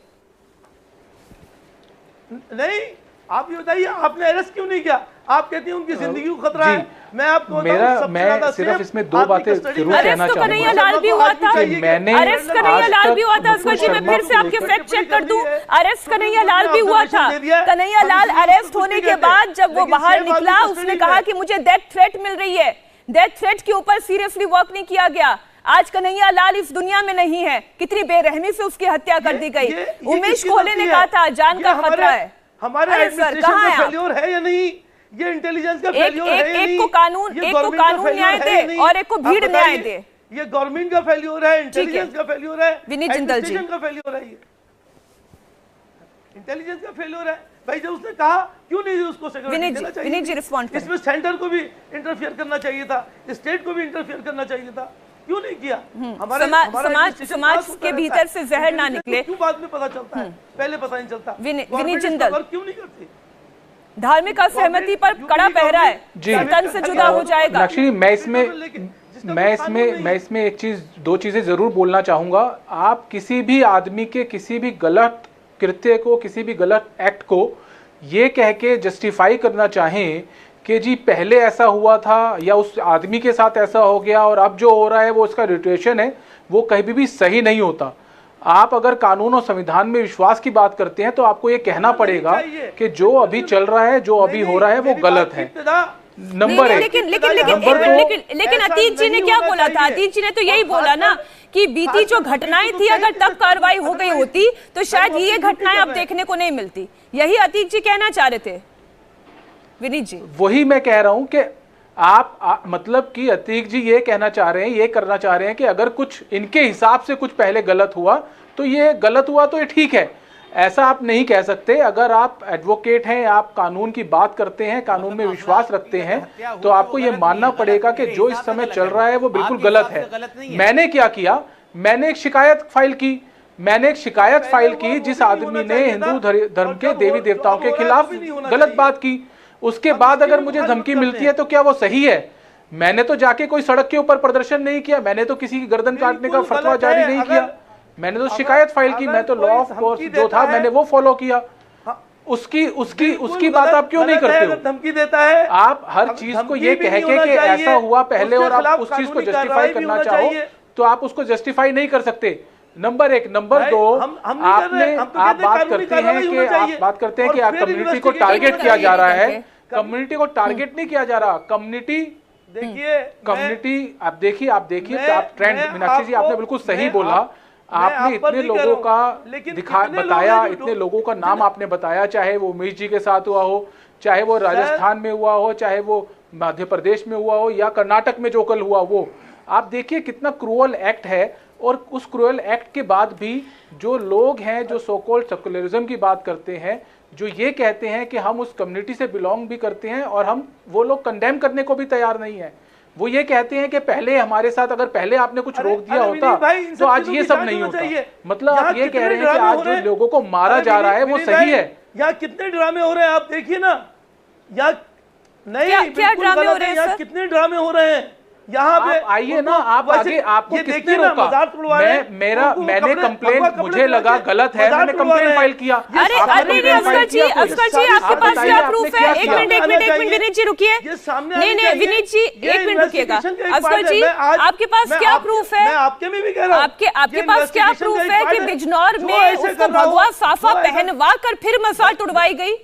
नहीं, आप ये बताइए, आपने अरेस्ट क्यों नहीं किया? आप कहती हैं उनकी जिंदगी को खतरा है। मैं सिर्फ इसमें दो बातें जरूर कहना चाहूंगा। कन्हैया लाल भी हुआ था, मैंने अरेस्ट कन्हैया लाल भी हुआ था। असगर जी, मैं फिर से आपके फैक्ट चेक कर दूं, अरेस्ट कन्हैया लाल भी हुआ था। कन्हैया लाल अरेस्ट होने के बाद जब वो बाहर निकला, उसने कहा कि मुझे डेथ थ्रेट मिल रही है। डेथ थ्रेट के ऊपर सीरियसली वर्क नहीं किया गया। आज कन्हैया लाल इस दुनिया में नहीं है। कितनी बेरहमी से उसकी हत्या कर दी गई। उमेश कोहले ने कहा था जान का खतरा है। हमारे एडमिनिस्ट्रेशन का फेल्योर है या नहीं? ये इंटेलिजेंस का फेल्योर है या नहीं? एक को कानून न्याय दे और एक को भीड़ न्याय दे। ये गवर्नमेंट का फेल्योर है, इंटेलिजेंस का फेल्योर है, विनीत जिंदल जी का फेल्योर है। ये इंटेलिजेंस का फेल्योर है भाई। जब उसने कहा क्यों नहीं उसको सिक्योरिटी देना चाहिए? विनीत जी रिस्पॉन्ड। इसमें सेंटर को भी इंटरफियर करना चाहिए था, स्टेट को भी इंटरफियर करना चाहिए था। क्यों नहीं किया? समाज के भीतर से जहर ना निकले, क्यों बाद में पता चलता है, पहले पता नहीं चलता? विनीत जिंदल, क्यों नहीं करती? धार्मिक असहमति पर कड़ा पहरा है, तन से जुदा हो जाएगा। एक्चुअली मैं इसमें एक चीज, दो चीजें जरूर बोलना चाहूंगा। आप किसी भी आदमी के किसी भी गलत कृत्य को, किसी भी गलत एक्ट को ये कह के जस्टिफाई करना चाहें कि जी पहले ऐसा हुआ था या उस आदमी के साथ ऐसा हो गया और अब जो हो रहा है वो उसका रिट्रेशन है, वो कहीं भी सही नहीं होता। आप अगर कानून और संविधान में विश्वास की बात करते हैं तो आपको ये कहना पड़ेगा कि जो अभी चल रहा है, जो अभी हो रहा है वो गलत है। नंबर एक। लेकिन अतीक जी ने क्या बोला था? अतीक जी ने तो यही बोला ना कि बीती जो घटनाएं थी, अगर तब कार्रवाई हो गई होती तो शायद ये घटनाएं अब देखने को नहीं मिलती। यही अतीक जी कहना चाह रहे थे। विनीत जी, वही मैं कह रहा हूं कि मतलब कि अतीक जी ये कहना चाह रहे हैं, ये करना चाह रहे हैं कि अगर कुछ इनके हिसाब से कुछ पहले गलत हुआ तो ये गलत हुआ तो ये ठीक है। ऐसा आप नहीं कह सकते। अगर आप एडवोकेट हैं, आप कानून की बात करते हैं, कानून में विश्वास रखते हैं, तो आपको ये मानना पड़ेगा कि जो इस समय चल रहा है वो बिल्कुल गलत है। मैंने क्या किया? मैंने एक शिकायत फाइल की जिस आदमी ने हिंदू धर्म के देवी देवताओं के खिलाफ गलत बात की। उसके बाद अगर मुझे धमकी मिलती है तो क्या वो सही है? मैंने तो जाके कोई सड़क के ऊपर प्रदर्शन नहीं किया, मैंने तो किसी की गर्दन काटने का फतवा जारी नहीं किया, मैंने तो शिकायत फाइल की, मैं तो लॉ ऑफ कोर्स जो था मैंने वो फॉलो किया। उसकी बात आप क्यों नहीं करते हो? धमकी देता है, आप हर चीज को ये कह के कि ऐसा हुआ पहले और आप उस चीज को जस्टिफाई करना चाहो तो आप उसको जस्टिफाई नहीं कर सकते। नंबर एक। नंबर दो, आप बात करते हैं कि आप कम्युनिटी को टारगेट किया जा रहा है। कम्युनिटी को टारगेट नहीं किया जा रहा। कम्युनिटी आप देखिए आप ट्रेंड, मीनाक्षी जी आपने बिल्कुल सही बोला। आपने इतने लोगों का बताया, इतने लोगों का नाम आपने बताया, चाहे वो उमेश जी के साथ हुआ हो, चाहे वो राजस्थान में हुआ हो, चाहे वो मध्य प्रदेश में हुआ हो या कर्नाटक में जो कल हुआ वो। आप देखिए कितना क्रूअल एक्ट है। और उस क्रूअल एक्ट के बाद भी जो लोग हैं, जो सो कॉल्ड सेकुलरिज्म की बात करते हैं, जो ये कहते हैं कि हम उस कम्युनिटी से बिलोंग भी करते हैं और हम वो लोग कंडेम करने को भी तैयार नहीं है। वो ये कहते हैं कि पहले हमारे साथ अगर पहले आपने कुछ रोक दिया होता तो आज ये सब नहीं होता। मतलब आप ये कह रहे हैं कि आज जो लोगों को मारा जा रहा है वो सही है। यहाँ कितने ड्रामे हो रहे हैं आप देखिए ना। यहाँ नहीं, क्या ड्रामे हो रहे हैं? यहाँ कितने ड्रामे हो रहे हैं यहाँ पे। आइए ना, आप आगे, आपको किसने रोका? मैंने कंप्लेंट, मुझे लगा गलत है, मैंने कंप्लेंट फाइल किया। अरे असगर जी आपके पास क्या प्रूफ है? एक मिनट विनीत जी रुकिए। नहीं विनीत जी एक मिनट रुकिएगा। असगर जी आपके पास क्या प्रूफ है? आपके में भी कह रहा हूं, आपके पास क्या प्रूफ है कि बिजनौर में उसको भगवा साफा पहनवा कर फिर मसाल उड़वाई गई?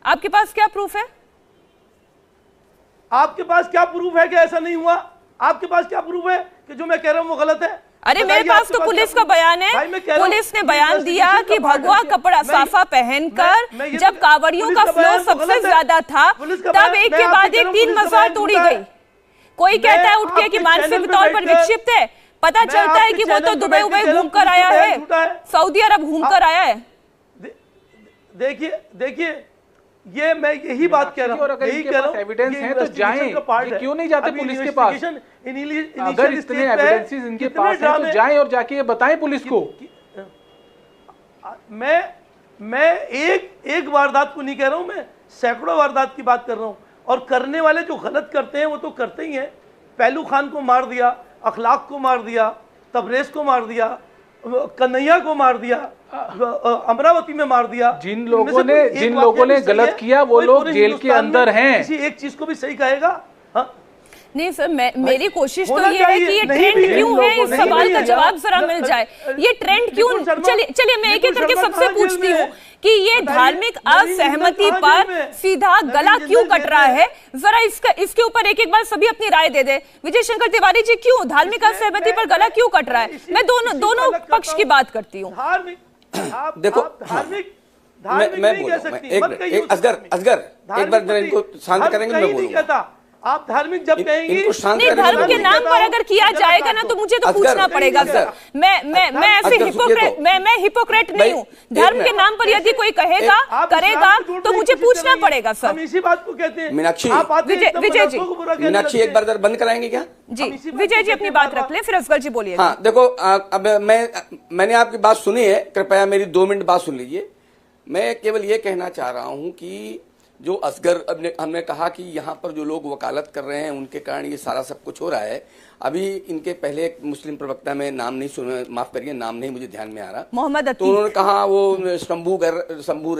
आपके पास क्या प्रूफ है? आपके पास क्या प्रूफ है कि ऐसा नहीं हुआ? आपके पास क्या प्रूफ है कि जो मैं कह रहा हूं वो गलत है? अरे मेरे पास तो पुलिस का बयान है। पुलिस ने बयान दिया कि भगवा कपड़ा साफा पहनकर जब कांवड़ियों का फ्लो सबसे ज्यादा था तब एक के बाद एक 3 मसाल तोड़ी गई। कोई कहता है उठ के कि मानसिक तौर पर विक्षिप्त है, पता चलता है कि वो तो दुबई घूमकर आया है, सऊदी अरब घूमकर आया है। देखिए ये मैं यही बात कह रहा हूँ, और अगर यही इनके कह रहा पास हूँ, एविडेंस ये है तो जाएं, investigation का part ये है। क्यों नहीं जाते अभी पुलिस के पास? अगर इतने एविडेंसेस इनके पास हैं तो जाएं और जाके ये बताएं पुलिस को। मैं एक वारदात को नहीं कह रहा हूं, मैं सैकड़ों वारदात की बात कर रहा हूं। और करने वाले जो गलत करते हैं वो तो करते ही हैं। पहलू खान को मार दिया, अखलाक को मार दिया, तबरेज को मार दिया, कन्हैया को मार दिया, अमरावती में मार दिया। जिन लोगों ने गलत किया वो लोग जेल के अंदर हैं। किसी एक चीज को भी सही कहेगा? हाँ, नहीं सर, मेरी कोशिश तो ये है कि ये ट्रेंड क्यों है, इस सवाल का जवाब जरा मिल जाए। ये ट्रेंड क्यों? चलिए मैं एक एक करके सबसे पूछती हूँ कि ये धार्मिक असहमति पर सीधा गला क्यों कट रहा है, जरा इसके ऊपर एक एक बार सभी अपनी राय दे दे। विजय शंकर तिवारी जी, क्यों धार्मिक असहमति पर गला क्यों कट रहा है? मैं दोनों पक्ष की बात करती हूँ। देखो, असगर एक बार इनको शांत करेंगे, मैं बोलूंगा। आप धार्मिक जब कहेंगी, नहीं, धर्म के नाम पर अगर किया जाएगा ना तो मुझे तो पूछना पड़ेगा सर। मैं ऐसे हिपोक्रेट, मैं हिपोक्रेट नहीं हूँ। धर्म के नाम पर यदि कोई कहेगा करेगा तो मुझे पूछना पड़ेगा सर। हम इसी बात को कहते हैं। मीनाक्षी, विजय जी, मीनाक्षी एक बार बंद कराएंगे क्या? जी विजय जी अपनी बात रख ले, फिर असगर जी बोलिए। हाँ देखो, अब मैंने आपकी बात सुनी है, कृपया मेरी 2 मिनट बात सुन लीजिए। मैं केवल ये कहना चाह रहा हूँ कि जो असगर हमने कहा कि यहाँ पर जो लोग वकालत कर रहे हैं उनके कारण ये सारा सब कुछ हो रहा है। अभी इनके पहले एक मुस्लिम प्रवक्ता, में नाम नहीं सुना, माफ करिए नाम नहीं मुझे ध्यान में आ रहा, मोहम्मद अतीक, तो उन्होंने कहा वो शंभू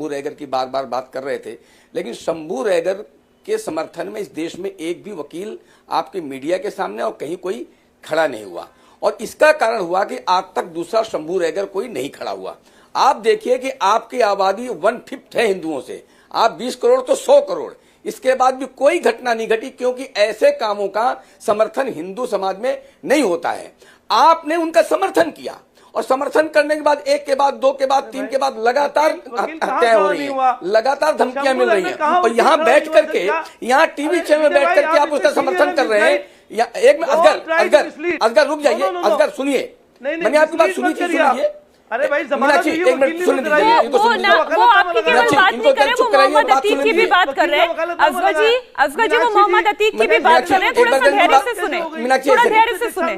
रैगर की बार बार बात कर रहे थे। लेकिन शंभू रैगर के समर्थन में इस देश में एक भी वकील आपके मीडिया के सामने और कहीं कोई खड़ा नहीं हुआ, और इसका कारण हुआ कि आज तक दूसरा शंभू रैगर कोई नहीं खड़ा हुआ। आप देखिए कि आपकी आबादी 1/5 है हिंदुओं से, आप 20 करोड़ तो 100 करोड़, इसके बाद भी कोई घटना नहीं घटी, क्योंकि ऐसे कामों का समर्थन हिंदू समाज में नहीं होता है। आपने उनका समर्थन किया, और समर्थन करने के बाद 1 के बाद 2 के बाद 3 के बाद लगातार हत्याएं हो रही हैं, लगातार धमकियां मिल रही हैं, और यहाँ बैठ करके, यहाँ टीवी चैनल में बैठ करके आप उसका समर्थन कर रहे हैं। एक असगर रुक जाइए, असगर सुनिए, मैंने आपकी बात सुनी थी, सुनिए। अरे भाई, एक मिनट सुन लीजिए, वो आपकी केवल बात नहीं कर रहे, वो मोहम्मद अतीक की भी बात कर रहे हैं। असगर जी वो मोहम्मद अतीक की भी बात कर रहे हैं, थोड़ा सा धैर्य से सुने, थोड़ा धैर्य से सुने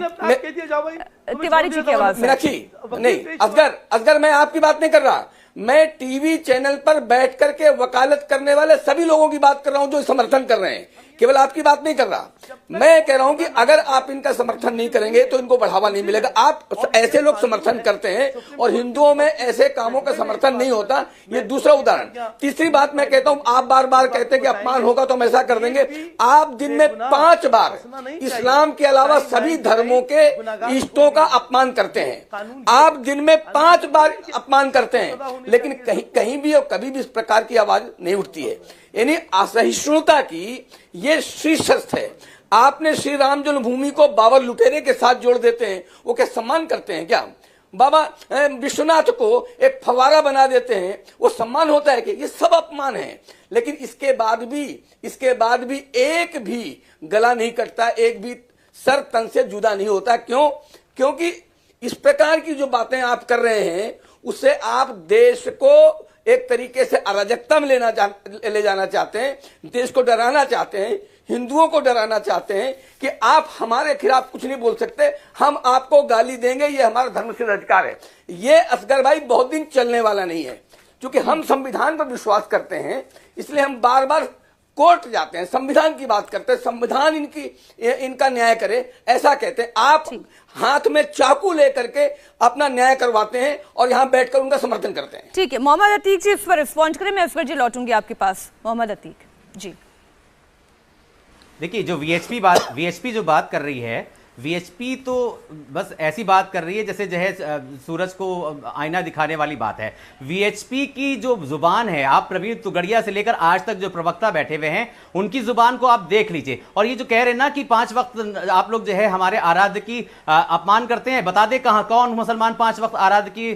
तिवारी जी की आवाज। मीनाक्षी नहीं, असगर मैं आपकी बात नहीं कर रहा, मैं टीवी चैनल पर बैठ करके वकालत करने वाले सभी लोगों की बात कर रहा हूं जो समर्थन कर रहे हैं, केवल आपकी बात नहीं कर रहा। मैं कह रहा हूं कि अगर आप इनका समर्थन नहीं करेंगे तो इनको बढ़ावा नहीं मिलेगा। आप ऐसे लोग समर्थन करते हैं और हिंदुओं में ऐसे कामों का समर्थन नहीं होता, ये दूसरा उदाहरण। तीसरी बात मैं कहता हूं, आप बार बार कहते हैं कि अपमान होगा तो हम ऐसा कर देंगे। आप दिन में 5 बार इस्लाम के अलावा सभी धर्मों के इष्टों का अपमान करते हैं, आप दिन में 5 बार अपमान करते हैं, लेकिन कहीं भी और कभी भी इस प्रकार की आवाज नहीं उठती है। यानी असहिष्णुता की ये शीर्षस्थ है। आपने श्री राम जन्मभूमि को बाबर लुटेरे के साथ जोड़ देते हैं, वो क्या सम्मान करते हैं क्या? बाबा विश्वनाथ को एक फवारा बना देते हैं, वो सम्मान होता है कि? ये सब अपमान है। लेकिन इसके बाद भी एक भी गला नहीं कटता, एक भी सर तन से जुदा नहीं होता। क्यों? क्योंकि इस प्रकार की जो बातें आप कर रहे हैं उससे आप देश को एक तरीके से अराजकता में ले जाना चाहते हैं, देश को डराना चाहते हैं, हिंदुओं को डराना चाहते हैं कि आप हमारे खिलाफ कुछ नहीं बोल सकते, हम आपको गाली देंगे, ये हमारा धर्मसिद्ध अधिकार है। ये असगर भाई बहुत दिन चलने वाला नहीं है, क्योंकि हम संविधान पर विश्वास करते हैं, इसलिए हम बार बार कोर्ट जाते हैं, संविधान की बात करते हैं, संविधान इनका न्याय करे ऐसा कहते हैं। आप हाथ में चाकू लेकर के अपना न्याय करवाते हैं और यहां बैठकर उनका समर्थन करते हैं। ठीक है, मोहम्मद अतीक जी इस पर रिस्पॉन्ड करें, मैं असगर जी लौटूंगी आपके पास। मोहम्मद अतीक जी, देखिए जो वीएचपी जो बात कर रही है, वीएचपी तो बस ऐसी बात कर रही है जैसे जो है सूरज को आईना दिखाने वाली बात है। वीएचपी की जो जुबान है, आप प्रवीण तुगड़िया से लेकर आज तक जो प्रवक्ता बैठे हुए हैं उनकी जुबान को आप देख लीजिए। और ये जो कह रहे हैं ना कि 5 वक्त आप लोग जो है हमारे आराध्य की अपमान करते हैं, बता दे कहां कौन मुसलमान 5 वक्त आराध्य की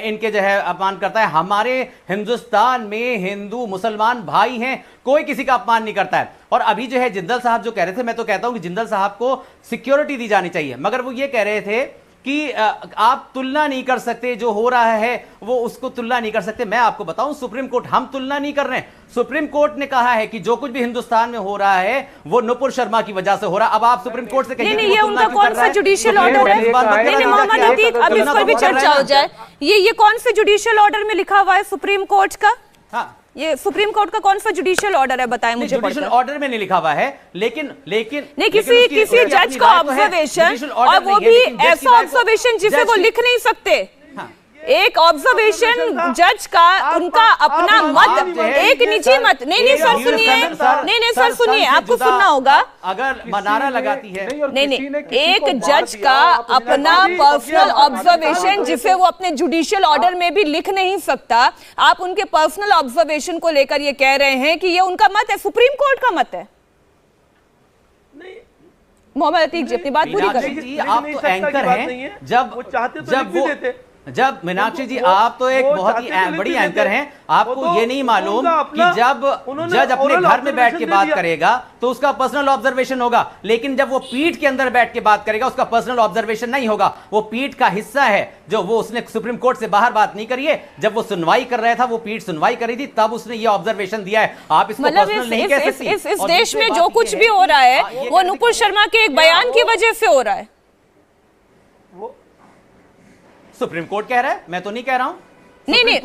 इनके जो है अपमान करता है? हमारे हिंदुस्तान में हिंदू मुसलमान भाई हैं, कोई किसी का अपमान नहीं करता है। और अभी जो है जिंदल साहब जो कह रहे थे, मैं तो कहता हूं कि जिंदल साहब को सिक्योरिटी दी जानी चाहिए, मगर वो ये कह रहे थे कि आप तुलना नहीं कर सकते, जो हो रहा है वो उसको तुलना नहीं कर सकते। मैं आपको बताऊं, सुप्रीम कोर्ट, हम तुलना नहीं कर रहे हैं, सुप्रीम कोर्ट ने कहा है कि जो कुछ भी हिंदुस्तान में हो रहा है वो नुपुर शर्मा की वजह से हो रहा है। अब आप सुप्रीम कोर्ट से कहिए नहीं, ये उनका कौन सा जुडिशियल ऑर्डर है? नहीं, मोहम्मद अतीक, अब इस पर भी चर्चा हो जाए। ये कौन से जुडिशियल ऑर्डर में लिखा हुआ है सुप्रीम कोर्ट का? हाँ, ये सुप्रीम कोर्ट का कौन सा जुडिशियल ऑर्डर है, बताएं मुझे। जुडिशियल ऑर्डर में नहीं लिखा हुआ है, लेकिन नहीं, किसी जज का ऑब्जर्वेशन, और वो भी ऐसा ऑब्जर्वेशन जिसे वो लिख नहीं सकते। एक ऑब्जर्वेशन जज का, उनका अपना मत, एक निजी मत। नहीं सर सुनिए, नहीं सर सुनिए, आपको सुनना होगा। अगर मनारा लगाती है, नहीं, एक जज का अपना पर्सनल ऑब्जर्वेशन जिसे वो अपने जुडिशियल ऑर्डर में भी लिख नहीं सकता, आप उनके पर्सनल ऑब्जर्वेशन को लेकर ये कह रहे हैं कि ये उनका मत है, सुप्रीम कोर्ट का मत है। मोहम्मद अतीक जी अपनी बात पूरी करें। आप तो एंकर हैं, जब मीनाक्षी जी, आप तो एक बहुत ही बड़ी एंकर हैं, आपको ये नहीं मालूम कि जब जज अपने घर में बैठ के बात करेगा तो उसका पर्सनल ऑब्जर्वेशन होगा, लेकिन जब वो पीठ के अंदर बैठ के बात करेगा उसका पर्सनल ऑब्जर्वेशन नहीं होगा। वो पीठ का हिस्सा है, जो वो उसने सुप्रीम कोर्ट से बाहर बात नहीं करी है। जब वो सुनवाई कर रहा था, वो पीठ सुनवाई करी थी, तब उसने ये ऑब्जर्वेशन दिया है। आप इसको पर्सनल नहीं कह सकती। इस देश में जो कुछ भी हो रहा है वो नुपुर शर्मा के एक बयान की वजह से हो रहा है। सुप्रीम कोर्ट कह रहा है, मैं तो नहीं कह रहा हूं। नहीं, मैं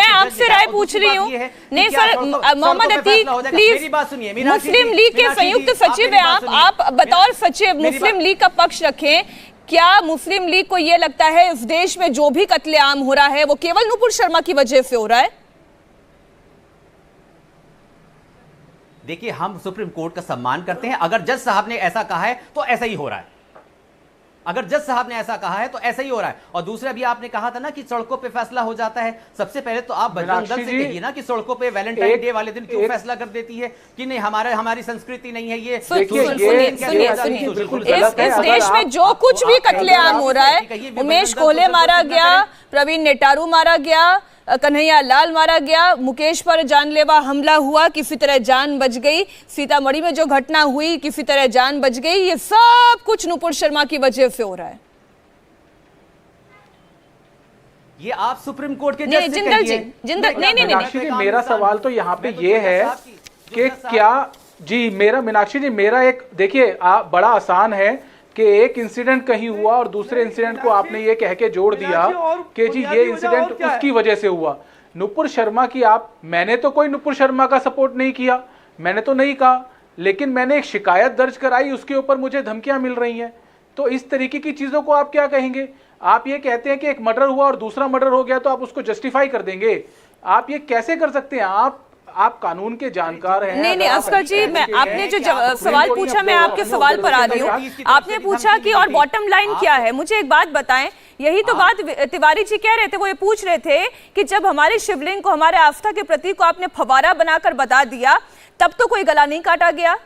आपसे राय पूछ रही हूँ। नहीं सर, मोहम्मद अतीक प्लीज, मेरी बात सुनिए। मुस्लिम लीग के संयुक्त सचिव है आप बतौर सचिव मुस्लिम लीग का पक्ष रखें। क्या मुस्लिम लीग को यह लगता है इस देश में जो भी कत्लेआम हो रहा है वो केवल नुपुर शर्मा की वजह से हो रहा है? देखिए, हम सुप्रीम कोर्ट का सम्मान करते हैं। अगर जज साहब ने ऐसा कहा है तो ऐसा ही हो रहा है। अगर जज साहब ने ऐसा कहा है तो ऐसा ही हो रहा है। और दूसरा भी आपने कहा था ना कि सड़कों पे फैसला हो जाता है। सबसे पहले तो आप बजरंग दल से कहिए ना कि सड़कों पे वैलेंटाइन डे वाले दिन क्यों फैसला कर देती है कि नहीं, हमारी संस्कृति नहीं है ये। इस देश में जो कुछ भी कत्लेआम हो रहा है, उमेश कोहले मारा गया, प्रवीण नेटारू मारा गया, कन्हैया लाल मारा गया, मुकेश पर जानलेवा हमला हुआ, किसी तरह जान बच गई, सीतामढ़ी में जो घटना हुई किसी तरह जान बच गई, ये सब कुछ नुपुर शर्मा की वजह से हो रहा है। ये आप सुप्रीम कोर्ट के नहीं, जिंदल जी, जिंदल, नहीं, मेरा सवाल तो यहाँ पे ये है कि क्या जी, मीनाक्षी जी, मेरा एक देखिए, बड़ा आसान है कि एक इंसिडेंट कहीं हुआ और दूसरे इंसिडेंट को आपने ये कह के जोड़ दिया कि जी ये इंसिडेंट उसकी वजह से हुआ। नुपुर शर्मा की मैंने तो कोई नुपुर शर्मा का सपोर्ट नहीं किया, मैंने तो नहीं कहा, लेकिन मैंने एक शिकायत दर्ज कराई, उसके ऊपर मुझे धमकियां मिल रही हैं। तो इस तरीके की चीजों को आप क्या कहेंगे? आप ये कहते हैं कि एक मर्डर हुआ और दूसरा मर्डर हो गया तो आप उसको जस्टिफाई कर देंगे? आप ये कैसे कर सकते हैं? आप कानून के जानकार हैं। नहीं, असगर जी, आपने जो सवाल पूछा, मैं आपके सवाल पर आ रही हूँ। आपने पूछा कि और बॉटम लाइन क्या है, मुझे एक बात बताएं। यही तो बात तिवारी जी कह रहे थे, वो ये पूछ रहे थे कि जब हमारे शिवलिंग को, हमारे आस्था के प्रतीक को आपने फवारा बनाकर बता दिया, तब तो कोई गला नहीं काटा गया।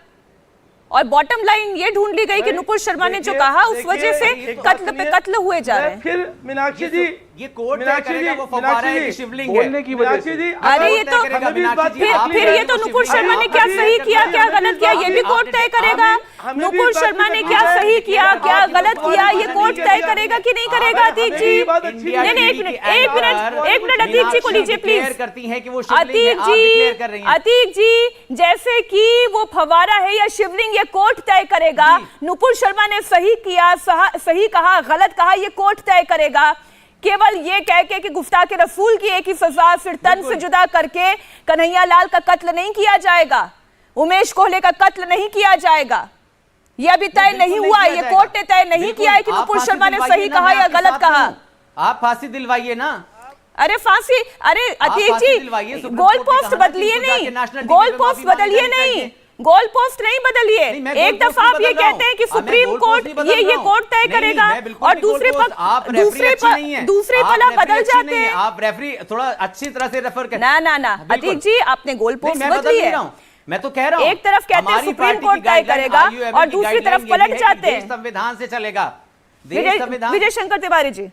और बॉटम लाइन ये ढूंढ ली गई कि नुपुर शर्मा ने जो कहा उस वजह से कत्ल पे कत्ल हुए जा रहे हैं। फिर मीनाक्षी जी, ये कोर्ट तय करेगा वो फव्वारा है कि शिवलिंग है की वजह से। अरे ये तो फिर ये तो नुपुर शर्मा ने क्या सही किया क्या गलत किया ये भी कोर्ट तय करेगा। नुपुर शर्मा ने क्या सही किया क्या गलत किया ये कोर्ट तय करेगा कि नहीं करेगा? अतीक जी, नहीं, एक मिनट अतीक जी को लीजिए प्लीज। अतीक जी, जैसे कि वो फव्वारा है या शिवलिंग, ये कोर्ट तय करेगा। नुपुर शर्मा ने सही किया, सही कहा, गलत कहा, ये कोर्ट तय करेगा। केवल ये कह के कि गुस्ताखे रसूल की एक ही सजा, फिर तन से जुदा करके कन्हैया लाल का कत्ल नहीं किया जाएगा, उमेश कोहले का कत्ल नहीं किया जाएगा। ये अभी तय नहीं हुआ, ये कोर्ट ने तय नहीं किया है कि नुपुर शर्मा ने सही कहा या गलत कहा। आप फांसी दिलवाइए ना। अरे फांसी, अरे अतीक जी, गोल पोस्ट बदलिए नहीं, गोल पोस्ट बदलिए नहीं, गोल पोस्ट नहीं बदलिए। एक दफा आप ये कहते हैं कि सुप्रीम कोर्ट ये कोर्ट तय करेगा और दूसरे पला बदल जाते हैं। आप रेफरी थोड़ा अच्छी तरह से रेफर करें। ना अतीक जी, आपने गोल पोस्ट बदली है। मैं तो कह रहा हूं, एक तरफ कहते हैं सुप्रीम कोर्ट तय करेगा और दूसरी तरफ पलट जाते हैं संविधान से चलेगा। विजय शंकर तिवारी जी,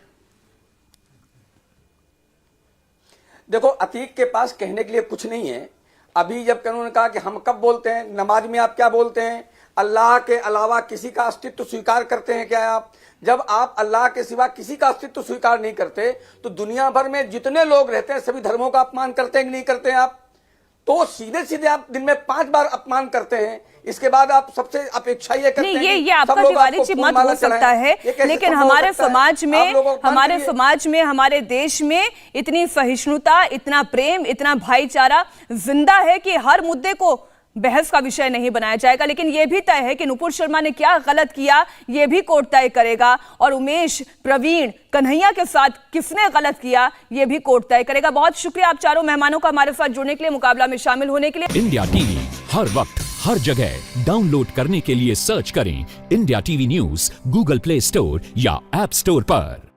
देखो, अतीक के पास कहने के लिए कुछ नहीं है। अभी जब उन्होंने कहा कि हम कब बोलते हैं, नमाज में आप क्या बोलते हैं, अल्लाह के अलावा किसी का अस्तित्व स्वीकार करते हैं क्या आप? जब आप अल्लाह के सिवा किसी का अस्तित्व स्वीकार नहीं करते तो दुनिया भर में जितने लोग रहते हैं सभी धर्मों का अपमान करते हैं कि नहीं करते हैं आप? तो सीधे सीधे आप दिन में 5 बार अपमान करते हैं, इसके बाद आप सबसे अपेक्षा ये करते हैं ये आपका दिवाली चिमत हो सकता है, लेकिन हमारे समाज में हमारे देश में इतनी सहिष्णुता, इतना प्रेम, इतना भाईचारा जिंदा है कि हर मुद्दे को बहस का विषय नहीं बनाया जाएगा। लेकिन यह भी तय है कि नुपुर शर्मा ने क्या गलत किया यह भी कोर्ट तय करेगा, और उमेश, प्रवीण, कन्हैया के साथ किसने गलत किया यह भी कोर्ट तय करेगा। बहुत शुक्रिया आप चारों मेहमानों का हमारे साथ जुड़ने के लिए, मुकाबला में शामिल होने के लिए। इंडिया टीवी हर वक्त हर जगह डाउनलोड करने के लिए सर्च करें India TV news Google play store या ऐप स्टोर पर।